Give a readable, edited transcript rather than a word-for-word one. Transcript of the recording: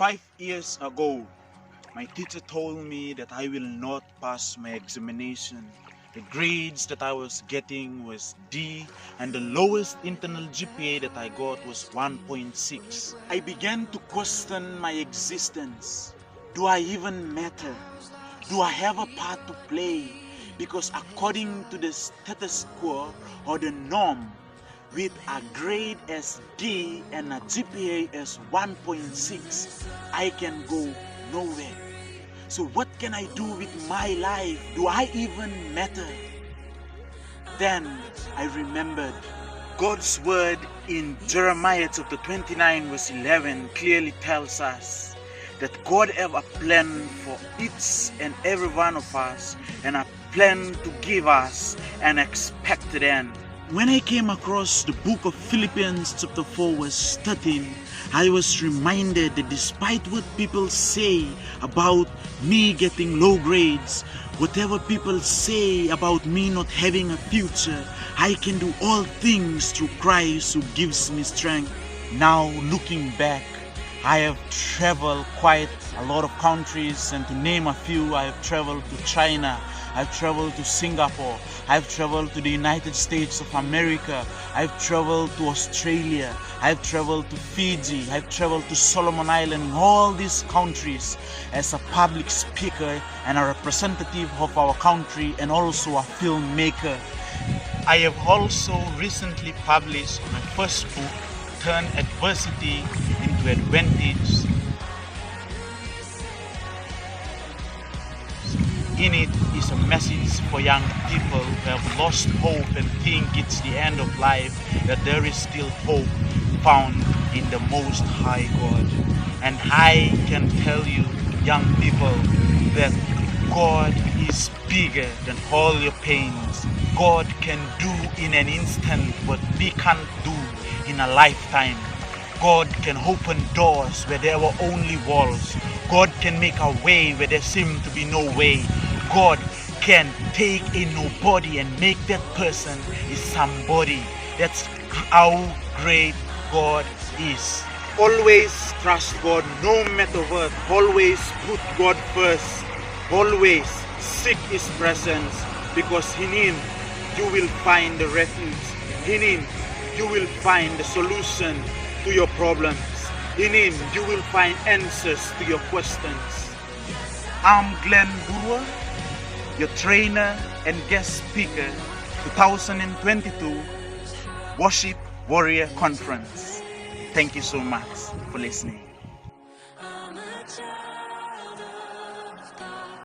5 years ago, my teacher told me that I will not pass my examination. The grades that I was getting was D, and the lowest internal GPA that I got was 1.6. I began to question my existence. Do I even matter? Do I have a part to play? Because according to the status quo or the norm, with a grade as D and a GPA as 1.6, I can go nowhere. So what can I do with my life? Do I even matter? Then I remembered God's word in Jeremiah chapter 29 verse 11 clearly tells us that God have a plan for each and every one of us, and a plan to give us an expected end. When I came across the book of Philippians chapter 4 verse 13, I was reminded that despite what people say about me getting low grades, whatever people say about me not having a future, I can do all things through Christ who gives me strength. Now looking back, I have traveled quite a lot of countries, and to name a few, I have traveled to China, I've traveled to Singapore, I've traveled to the United States of America, I've traveled to Australia, I've traveled to Fiji, I've traveled to Solomon Island, all these countries as a public speaker and a representative of our country, and also a filmmaker. I have also recently published my first book, Turn Adversity into Advantage. In it is a message for young people who have lost hope and think it's the end of life, that there is still hope found in the Most High God. And I can tell you, young people, that God is bigger than all your pains. God can do in an instant what we can't do in a lifetime. God can open doors where there were only walls. God can make a way where there seemed to be no way. God can take a nobody and make that person is somebody. That's how great God is. Always trust God no matter what. Always put God first. Always seek His presence, because in Him you will find the refuge. In Him you will find the solution to your problems. In Him you will find answers to your questions. I'm Glenn Burwa, your trainer and guest speaker, 2022 Worship Warrior Conference. Thank you so much for listening.